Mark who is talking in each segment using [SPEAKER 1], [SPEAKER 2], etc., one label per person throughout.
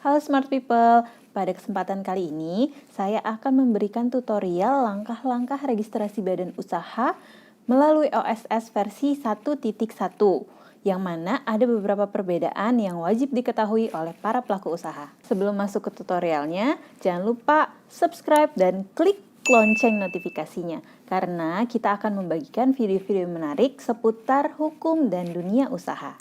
[SPEAKER 1] Halo Smart People, pada kesempatan kali ini saya akan memberikan tutorial langkah-langkah registrasi badan usaha melalui OSS versi 1.1 yang mana ada beberapa perbedaan yang wajib diketahui oleh para pelaku usaha. Sebelum masuk ke tutorialnya, jangan lupa subscribe dan klik lonceng notifikasinya karena kita akan membagikan video-video menarik seputar hukum dan dunia usaha.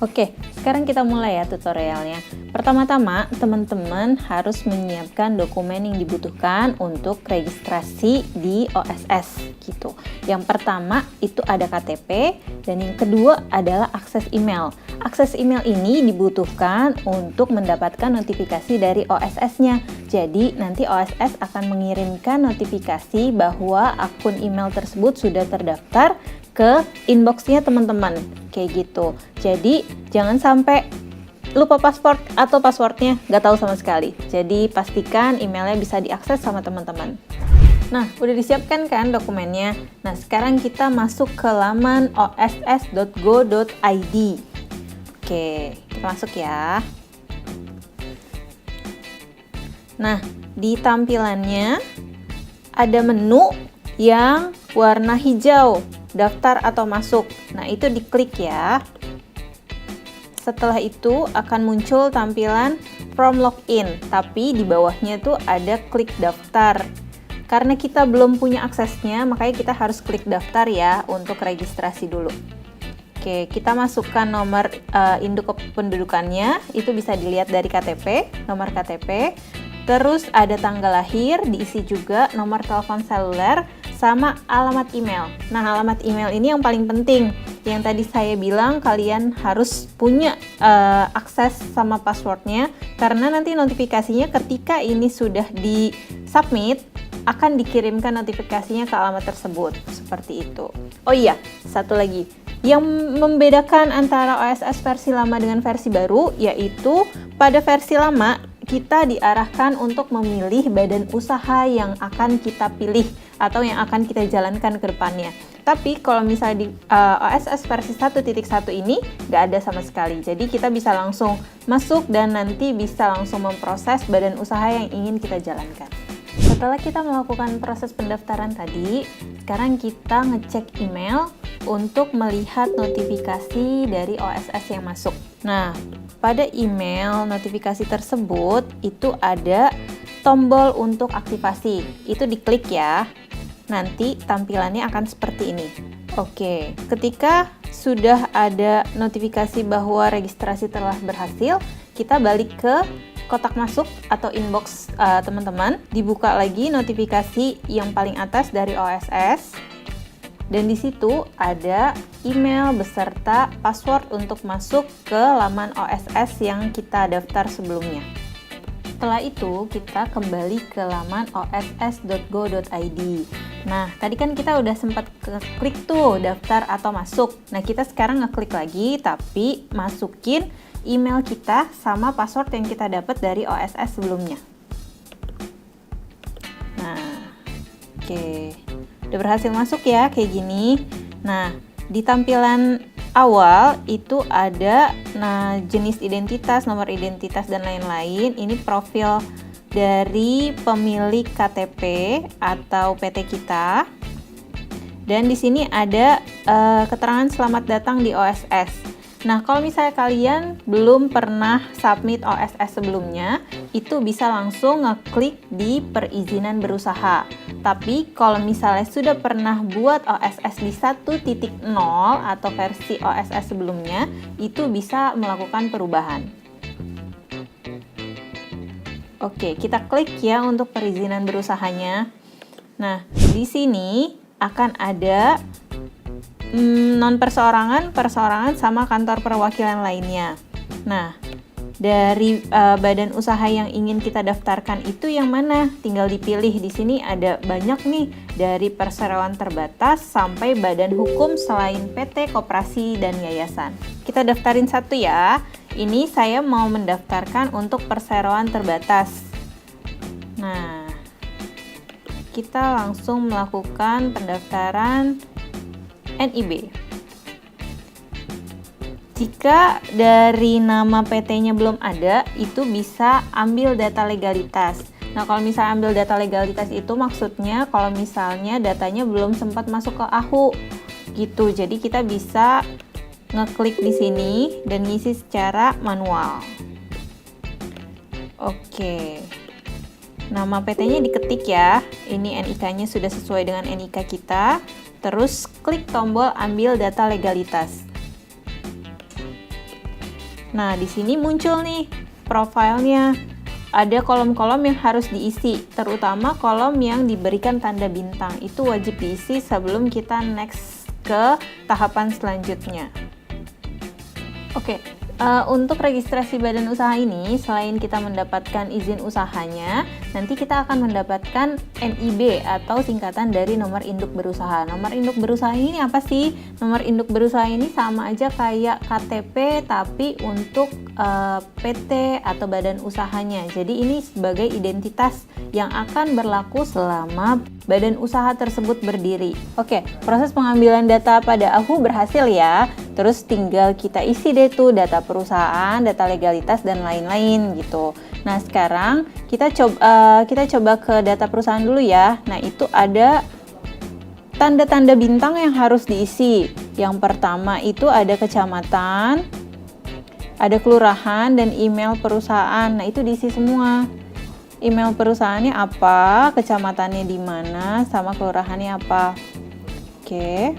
[SPEAKER 1] Oke, sekarang kita mulai ya tutorialnya. Pertama-tama, teman-teman harus menyiapkan dokumen yang dibutuhkan untuk registrasi di OSS gitu. Yang pertama itu ada KTP dan yang kedua adalah akses email. Akses email ini dibutuhkan untuk mendapatkan notifikasi dari OSS-nya. Jadi nanti OSS akan mengirimkan notifikasi bahwa akun email tersebut sudah terdaftar ke inbox-nya teman-teman, kayak gitu. Jadi jangan sampai lupa password atau passwordnya nggak tahu sama sekali. Jadi pastikan emailnya bisa diakses sama teman-teman. Nah, udah disiapkan kan dokumennya? Nah, sekarang kita masuk ke laman oss.go.id. Oke, kita masuk ya. Nah, di tampilannya ada menu yang warna hijau, daftar atau masuk. Nah, itu diklik ya. Setelah itu akan muncul tampilan from login, tapi di bawahnya tuh ada klik daftar. Karena kita belum punya aksesnya, makanya kita harus klik daftar ya untuk registrasi dulu. Oke, kita masukkan nomor induk kependudukannya, itu bisa dilihat dari KTP, nomor KTP. Terus ada tanggal lahir, diisi juga nomor telepon seluler, sama alamat email. Nah, alamat email ini yang paling penting. Yang tadi saya bilang kalian harus punya akses sama passwordnya, karena nanti notifikasinya ketika ini sudah di-submit, akan dikirimkan notifikasinya ke alamat tersebut. Seperti itu. Oh iya, satu lagi. Yang membedakan antara OSS versi lama dengan versi baru, yaitu pada versi lama, kita diarahkan untuk memilih badan usaha yang akan kita pilih atau yang akan kita jalankan ke depannya. Tapi kalau misalnya di OSS versi 1.1 ini nggak ada sama sekali. Jadi kita bisa langsung masuk dan nanti bisa langsung memproses badan usaha yang ingin kita jalankan. Setelah kita melakukan proses pendaftaran tadi, sekarang kita ngecek email untuk melihat notifikasi dari OSS yang masuk. Nah, pada email notifikasi tersebut itu ada tombol untuk aktivasi. Itu diklik ya. Nanti tampilannya akan seperti ini. Oke, ketika sudah ada notifikasi bahwa registrasi telah berhasil, kita balik ke kotak masuk atau inbox teman-teman. Dibuka lagi notifikasi yang paling atas dari OSS. Dan di situ ada email beserta password untuk masuk ke laman OSS yang kita daftar sebelumnya. Setelah itu, kita kembali ke laman oss.go.id. Nah, tadi kan kita udah sempat klik tuh daftar atau masuk. Nah, kita sekarang ngeklik lagi, tapi masukin email kita sama password yang kita dapat dari OSS sebelumnya. Nah, oke. Udah berhasil masuk ya, kayak gini. Nah, di tampilan awal itu ada jenis identitas, nomor identitas, dan lain-lain. Ini profil dari pemilik KTP atau PT kita. Dan di sini ada keterangan selamat datang di OSS. Nah, kalau misalnya kalian belum pernah submit OSS sebelumnya, itu bisa langsung ngeklik di perizinan berusaha. Tapi kalau misalnya sudah pernah buat OSS di 1.0 atau versi OSS sebelumnya, itu bisa melakukan perubahan. Oke, kita klik ya untuk perizinan berusahanya. Nah, di sini akan ada non perseorangan, perseorangan, sama kantor perwakilan lainnya. Nah, dari badan usaha yang ingin kita daftarkan itu yang mana? Tinggal dipilih. Di sini ada banyak nih, dari perseroan terbatas sampai badan hukum selain PT, koperasi, dan yayasan. Kita daftarin satu ya. Ini saya mau mendaftarkan untuk perseroan terbatas. Nah, kita langsung melakukan pendaftaran NIB. Jika dari nama PT-nya belum ada, itu bisa ambil data legalitas. Nah, kalau misalnya ambil data legalitas itu maksudnya kalau misalnya datanya belum sempat masuk ke AHU gitu. Jadi kita bisa ngeklik di sini dan ngisi secara manual. Oke. Nama PT-nya diketik ya. Ini NIK-nya sudah sesuai dengan NIK kita. Terus klik tombol ambil data legalitas. Nah, di sini muncul nih profilnya. Ada kolom-kolom yang harus diisi, terutama kolom yang diberikan tanda bintang. Itu wajib diisi sebelum kita next ke tahapan selanjutnya. Oke, untuk registrasi badan usaha ini, selain kita mendapatkan izin usahanya, nanti kita akan mendapatkan NIB atau singkatan dari nomor induk berusaha. Nomor induk berusaha ini apa sih? Nomor induk berusaha ini sama aja kayak KTP, tapi untuk PT atau badan usahanya. Jadi ini sebagai identitas yang akan berlaku selama badan usaha tersebut berdiri. Oke, proses pengambilan data pada AHU berhasil ya. Terus tinggal kita isi deh tuh data perusahaan, data legalitas dan lain-lain gitu. Nah, sekarang kita coba ke data perusahaan dulu ya. Nah, itu ada tanda-tanda bintang yang harus diisi. Yang pertama itu ada kecamatan, ada kelurahan dan email perusahaan. Nah, itu diisi semua. Email perusahaannya apa, kecamatannya di mana, sama kelurahannya apa. Oke.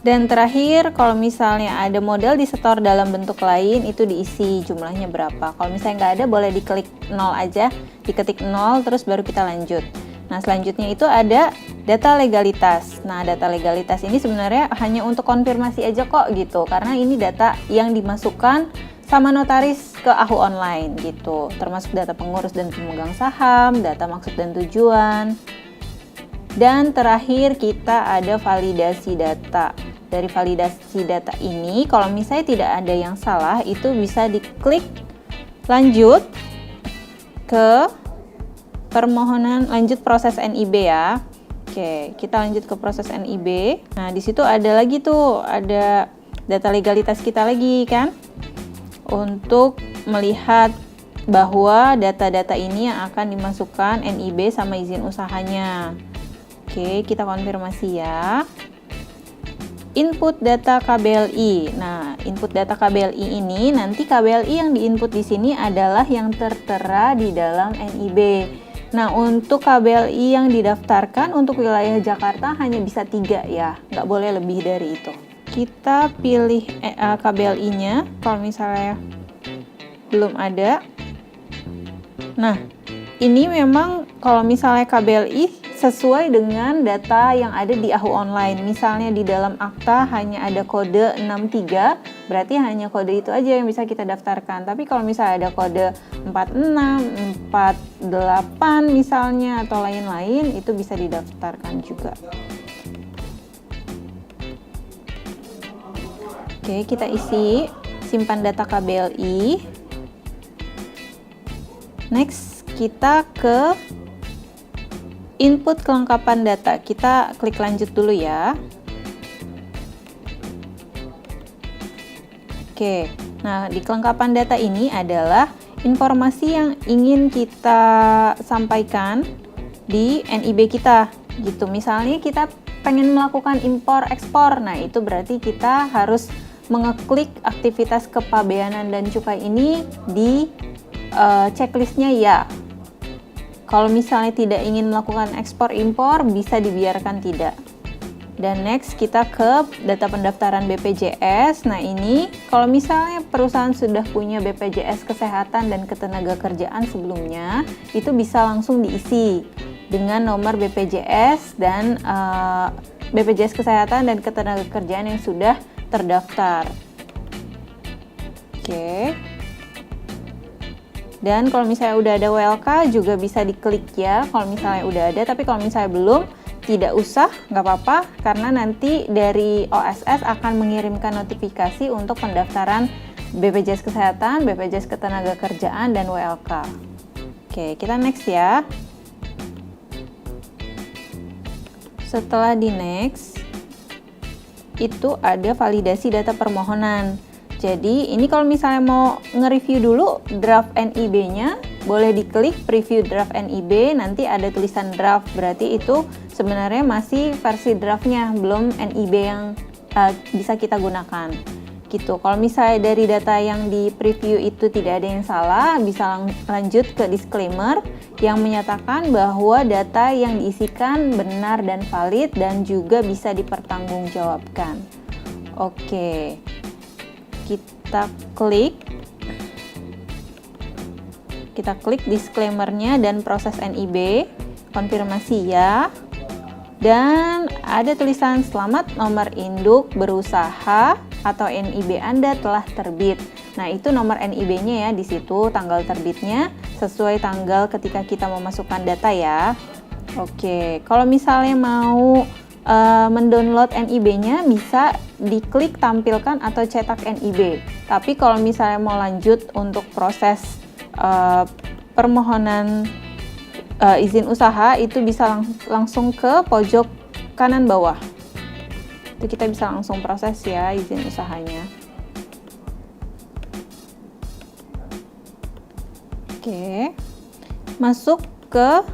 [SPEAKER 1] Dan terakhir, kalau misalnya ada modal disetor dalam bentuk lain, itu diisi jumlahnya berapa. Kalau misalnya nggak ada, boleh diklik 0 aja, diketik 0, terus baru kita lanjut. Nah, selanjutnya itu ada data legalitas. Nah, data legalitas ini sebenarnya hanya untuk konfirmasi aja kok gitu, karena ini data yang dimasukkan sama notaris ke AHU online gitu, termasuk data pengurus dan pemegang saham, data maksud dan tujuan. Dan terakhir kita ada validasi data. Dari validasi data ini, kalau misalnya tidak ada yang salah, itu bisa diklik lanjut ke permohonan lanjut proses NIB ya. Oke, kita lanjut ke proses NIB. Nah, di situ ada lagi tuh, ada data legalitas kita lagi kan, untuk melihat bahwa data-data ini yang akan dimasukkan NIB sama izin usahanya. Oke, kita konfirmasi ya. Input data KBLI. Nah, input data KBLI ini nanti KBLI yang diinput di sini adalah yang tertera di dalam NIB. Nah, untuk KBLI yang didaftarkan untuk wilayah Jakarta hanya bisa 3 ya, nggak boleh lebih dari itu. Kita pilih KBLI-nya kalau misalnya belum ada. Nah, ini memang kalau misalnya KBLI sesuai dengan data yang ada di AHU online. Misalnya di dalam akta hanya ada kode 63, berarti hanya kode itu aja yang bisa kita daftarkan. Tapi kalau misalnya ada kode 46, 48 misalnya atau lain-lain, itu bisa didaftarkan juga. Oke, kita isi simpan data KBLI. Next, kita ke input kelengkapan data. Kita klik lanjut dulu ya. Oke, nah di kelengkapan data ini adalah informasi yang ingin kita sampaikan di NIB kita gitu. Misalnya kita pengen melakukan impor ekspor, nah itu berarti kita harus mengeklik aktivitas kepabeanan dan cukai ini di checklistnya ya. Kalau misalnya tidak ingin melakukan ekspor impor, bisa dibiarkan tidak. Dan next kita ke data pendaftaran BPJS. Nah ini kalau misalnya perusahaan sudah punya BPJS Kesehatan dan Ketenagakerjaan sebelumnya, itu bisa langsung diisi dengan nomor BPJS dan BPJS Kesehatan dan Ketenagakerjaan yang sudah terdaftar. Oke. Dan kalau misalnya udah ada WLK juga bisa diklik ya kalau misalnya udah ada, tapi kalau misalnya belum, tidak usah, nggak apa-apa, karena nanti dari OSS akan mengirimkan notifikasi untuk pendaftaran BPJS Kesehatan, BPJS Ketenagakerjaan, dan WLK. Oke, kita next ya. Setelah di next, itu ada validasi data permohonan. Jadi ini kalau misalnya mau nge-review dulu draft NIB-nya, boleh diklik preview draft NIB, nanti ada tulisan draft, berarti itu sebenarnya masih versi draftnya, belum NIB yang bisa kita gunakan. Gitu. Kalau misalnya dari data yang di preview itu tidak ada yang salah, bisa lanjut ke disclaimer yang menyatakan bahwa data yang diisikan benar dan valid dan juga bisa dipertanggungjawabkan. Oke, kita klik disclaimer-nya dan proses NIB, konfirmasi ya. Dan ada tulisan selamat nomor induk berusaha atau NIB Anda telah terbit. Nah, itu nomor NIB-nya ya, di situ tanggal terbitnya sesuai tanggal ketika kita memasukkan data ya. Oke, kalau misalnya mau mendownload NIB-nya bisa diklik tampilkan atau cetak NIB. Tapi kalau misalnya mau lanjut untuk proses permohonan izin usaha, itu bisa langsung ke pojok kanan bawah. Itu kita bisa langsung proses ya izin usahanya. Oke, masuk ke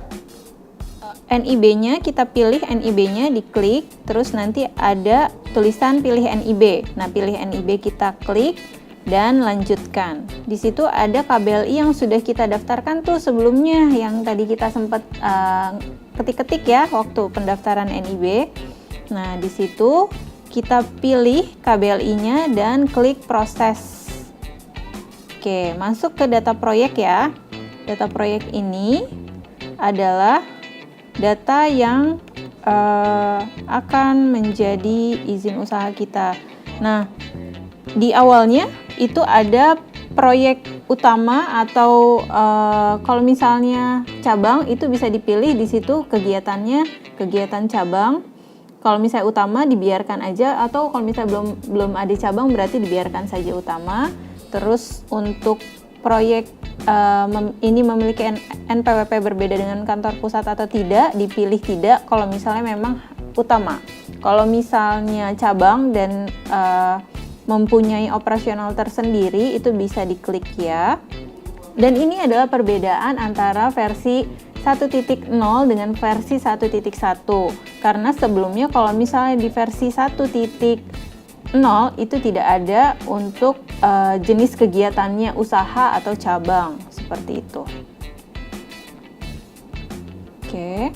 [SPEAKER 1] NIB-nya, kita pilih NIB-nya, diklik, terus nanti ada tulisan pilih NIB. Nah, pilih NIB kita klik dan lanjutkan. Di situ ada KBLI yang sudah kita daftarkan tuh sebelumnya, yang tadi kita sempat ketik-ketik ya waktu pendaftaran NIB. Nah, di situ kita pilih KBLI-nya dan klik proses. Oke, masuk ke data proyek ya. Data proyek ini adalah data yang akan menjadi izin usaha kita. Nah, di awalnya itu ada proyek utama atau kalau misalnya cabang itu bisa dipilih di situ kegiatannya, kegiatan cabang. Kalau misalnya utama dibiarkan aja, atau kalau misalnya belum ada cabang berarti dibiarkan saja utama. Terus untuk proyek ini memiliki NPWP berbeda dengan kantor pusat atau tidak, dipilih tidak kalau misalnya memang utama. Kalau misalnya cabang dan mempunyai operasional tersendiri, itu bisa diklik ya. Dan ini adalah perbedaan antara versi 1.0 dengan versi 1.1. Karena sebelumnya kalau misalnya di versi 1.0 itu tidak ada untuk jenis kegiatannya usaha atau cabang, seperti itu. Oke.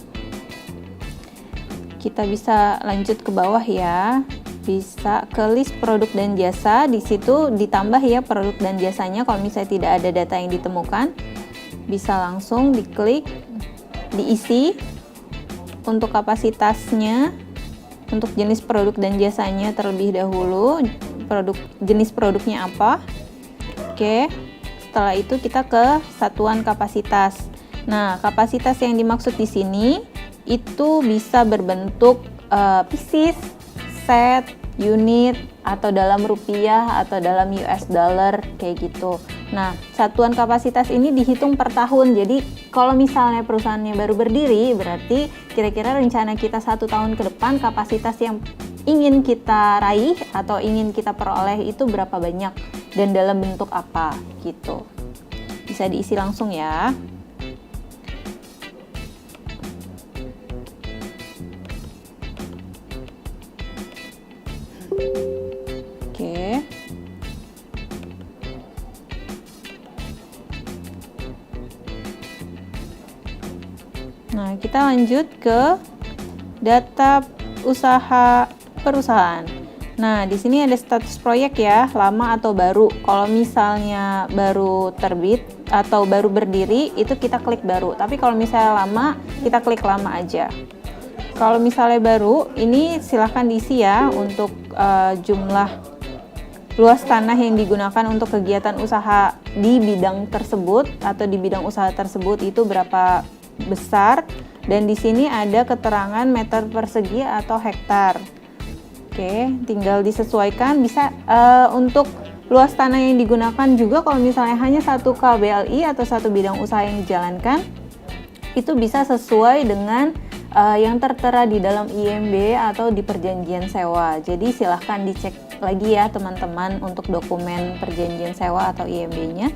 [SPEAKER 1] Kita bisa lanjut ke bawah ya. Bisa ke list produk dan jasa, di situ ditambah ya produk dan jasanya kalau misalnya tidak ada data yang ditemukan. Bisa langsung diklik, diisi untuk kapasitasnya, untuk jenis produk dan jasanya terlebih dahulu, jenis produknya apa. Oke, setelah itu kita ke satuan kapasitas. Nah, kapasitas yang dimaksud di sini itu bisa berbentuk pieces, set, unit, atau dalam rupiah atau dalam US dollar kayak gitu. Nah, satuan kapasitas ini dihitung per tahun. Jadi kalau misalnya perusahaannya baru berdiri, berarti kira-kira rencana kita 1 tahun ke depan kapasitas yang ingin kita raih atau ingin kita peroleh itu berapa banyak dan dalam bentuk apa gitu. Bisa diisi langsung ya. Oke. Nah, kita lanjut ke data usaha perusahaan. Nah, di sini ada status proyek ya, lama atau baru. Kalau misalnya baru terbit atau baru berdiri, itu kita klik baru. Tapi kalau misalnya lama, kita klik lama aja. Kalau misalnya baru, ini silahkan diisi ya untuk jumlah luas tanah yang digunakan untuk kegiatan usaha di bidang tersebut atau di bidang usaha tersebut itu berapa besar. Dan di sini ada keterangan meter persegi atau hektar. Oke, tinggal disesuaikan. Bisa untuk luas tanah yang digunakan juga kalau misalnya hanya satu KBLI atau satu bidang usaha yang dijalankan, itu bisa sesuai dengan yang tertera di dalam IMB atau di perjanjian sewa. Jadi silahkan dicek lagi ya teman-teman untuk dokumen perjanjian sewa atau IMB-nya.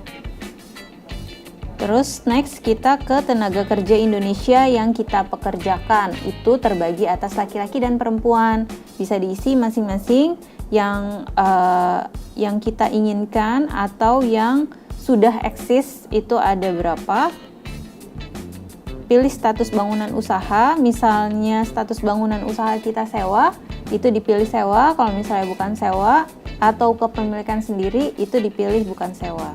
[SPEAKER 1] Terus next kita ke tenaga kerja Indonesia yang kita pekerjakan. Itu terbagi atas laki-laki dan perempuan. Bisa diisi masing-masing yang kita inginkan atau yang sudah eksis itu ada berapa. Pilih status bangunan usaha, misalnya status bangunan usaha kita sewa, itu dipilih sewa. Kalau misalnya bukan sewa atau kepemilikan sendiri, itu dipilih bukan sewa.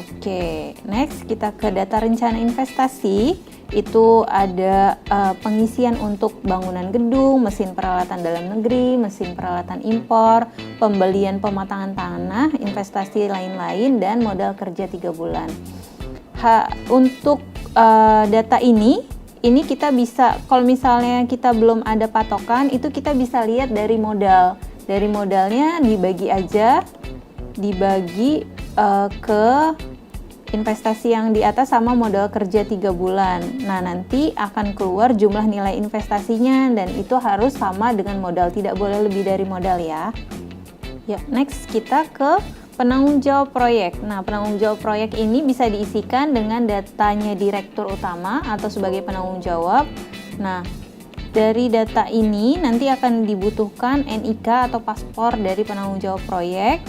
[SPEAKER 1] Oke, next kita ke data rencana investasi. Itu ada pengisian untuk bangunan gedung, mesin peralatan dalam negeri, mesin peralatan impor, pembelian pematangan tanah, investasi lain-lain, dan modal kerja 3 bulan. Untuk data ini kita bisa, kalau misalnya kita belum ada patokan, itu kita bisa lihat dari modal. Dari modalnya dibagi aja, dibagi ke investasi yang di atas sama modal kerja 3 bulan. Nah, nanti akan keluar jumlah nilai investasinya dan itu harus sama dengan modal, tidak boleh lebih dari modal ya. Ya, next kita ke penanggung jawab proyek. Nah, penanggung jawab proyek ini bisa diisikan dengan datanya direktur utama atau sebagai penanggung jawab. Nah, dari data ini nanti akan dibutuhkan NIK atau paspor dari penanggung jawab proyek.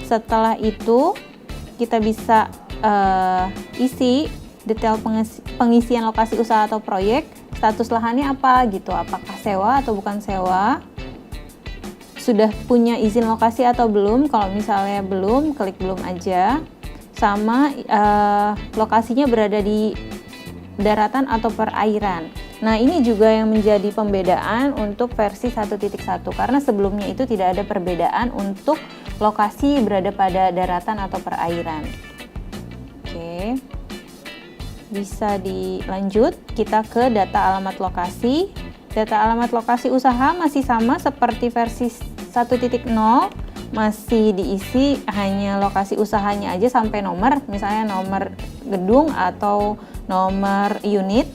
[SPEAKER 1] Setelah itu kita bisa isi detail pengisian lokasi usaha atau proyek, status lahannya apa gitu, apakah sewa atau bukan sewa, sudah punya izin lokasi atau belum. Kalau misalnya belum, klik belum aja. Sama lokasinya berada di daratan atau perairan. Nah, ini juga yang menjadi pembedaan untuk versi 1.1 karena sebelumnya itu tidak ada perbedaan untuk lokasi berada pada daratan atau perairan. Oke. Bisa dilanjut, kita ke data alamat lokasi. Data alamat lokasi usaha masih sama seperti versi 1.0, masih diisi hanya lokasi usahanya aja sampai nomor, misalnya nomor gedung atau nomor unit.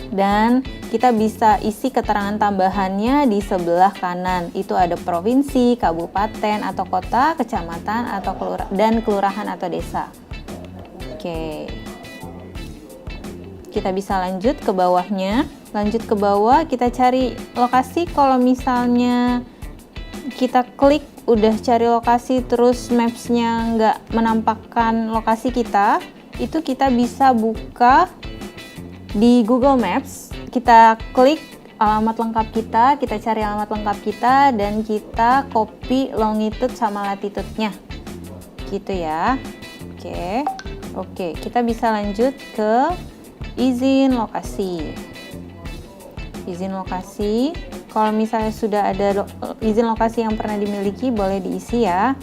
[SPEAKER 1] Dan kita bisa isi keterangan tambahannya di sebelah kanan. Itu ada provinsi, kabupaten atau kota, kecamatan atau dan kelurahan atau desa. Oke. Kita bisa lanjut ke bawahnya. Lanjut ke bawah, kita cari lokasi. Kalau misalnya kita klik udah cari lokasi terus maps-nya nggak menampakkan lokasi kita, itu kita bisa buka di Google Maps. Kita klik alamat lengkap kita cari alamat lengkap kita, dan kita copy longitude sama latitude-nya gitu ya. Oke, kita bisa lanjut ke izin lokasi. Izin lokasi, kalau misalnya sudah ada izin lokasi yang pernah dimiliki, boleh diisi ya.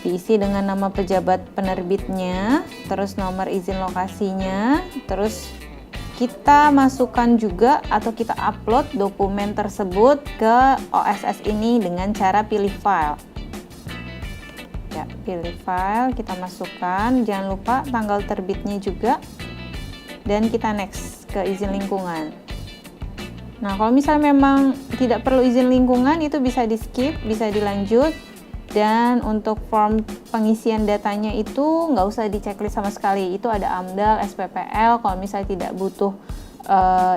[SPEAKER 1] Diisi dengan nama pejabat penerbitnya, terus nomor izin lokasinya, terus kita masukkan juga atau kita upload dokumen tersebut ke OSS ini dengan cara pilih file. Ya, pilih file, kita masukkan, jangan lupa tanggal terbitnya juga, dan kita next ke izin lingkungan. Nah, kalau misalnya memang tidak perlu izin lingkungan, itu bisa di skip, bisa dilanjut. Dan untuk form pengisian datanya itu nggak usah di checklist sama sekali. Itu ada AMDAL, SPPL. Kalau misalnya tidak butuh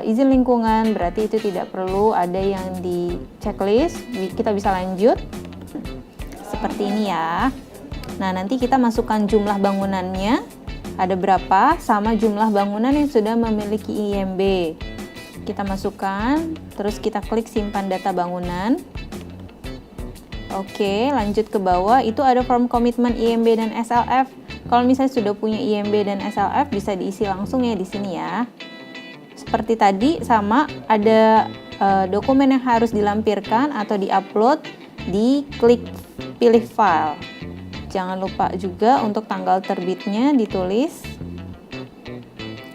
[SPEAKER 1] izin lingkungan, berarti itu tidak perlu ada yang di checklist. Kita bisa lanjut seperti ini ya. Nah, nanti kita masukkan jumlah bangunannya, ada berapa, sama jumlah bangunan yang sudah memiliki IMB. Kita masukkan, terus kita klik simpan data bangunan. Oke, lanjut ke bawah, itu ada form komitmen IMB dan SLF. Kalau misalnya sudah punya IMB dan SLF, bisa diisi langsung ya di sini ya. Seperti tadi, sama ada dokumen yang harus dilampirkan atau diupload, diklik pilih file. Jangan lupa juga untuk tanggal terbitnya ditulis.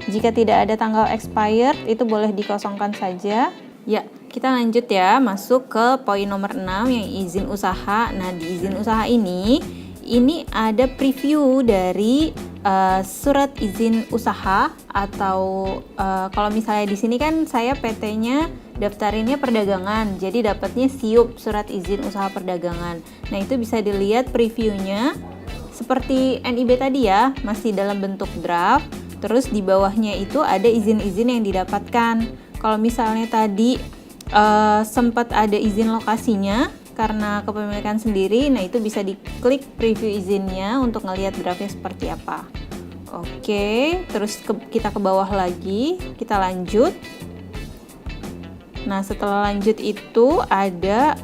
[SPEAKER 1] Jika tidak ada tanggal expired, itu boleh dikosongkan saja. Ya, kita lanjut ya, masuk ke poin nomor 6 yang izin usaha. Nah, di izin usaha ini ini ada preview dari surat izin usaha atau kalau misalnya di sini kan saya PT-nya daftarinnya perdagangan, jadi dapatnya SIUP, surat izin usaha perdagangan. Nah, itu bisa dilihat previewnya seperti NIB tadi ya, masih dalam bentuk draft. Terus di bawahnya itu ada izin-izin yang didapatkan. Kalau misalnya tadi sempat ada izin lokasinya karena kepemilikan sendiri, nah itu bisa diklik preview izinnya untuk ngelihat draftnya seperti apa. Oke, terus kita ke bawah lagi, kita lanjut. Nah, setelah lanjut itu ada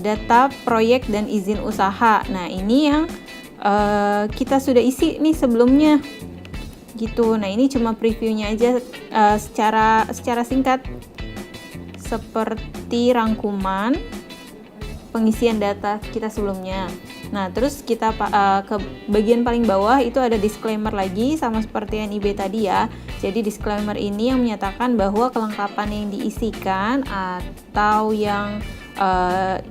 [SPEAKER 1] data proyek dan izin usaha. Nah, ini yang kita sudah isi nih sebelumnya gitu. Nah, ini cuma previewnya aja secara singkat seperti rangkuman pengisian data kita sebelumnya. Nah, terus kita ke bagian paling bawah itu ada disclaimer lagi sama seperti yang NIB tadi ya. Jadi disclaimer ini yang menyatakan bahwa kelengkapan yang diisikan atau yang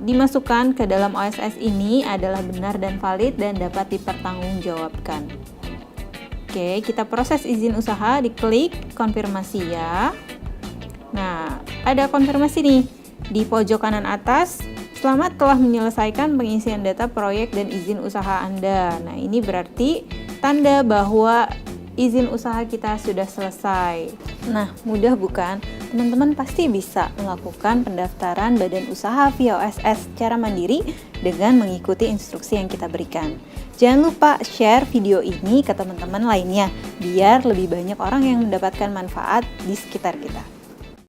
[SPEAKER 1] dimasukkan ke dalam OSS ini adalah benar dan valid dan dapat dipertanggungjawabkan. Oke, kita proses izin usaha, diklik konfirmasi ya. Nah, ada konfirmasi nih di pojok kanan atas. Selamat telah menyelesaikan pengisian data proyek dan izin usaha Anda. Nah, ini berarti tanda bahwa izin usaha kita sudah selesai. Nah, mudah bukan? Teman-teman pasti bisa melakukan pendaftaran badan usaha via OSS secara mandiri dengan mengikuti instruksi yang kita berikan. Jangan lupa share video ini ke teman-teman lainnya, biar lebih banyak orang yang mendapatkan manfaat di sekitar kita.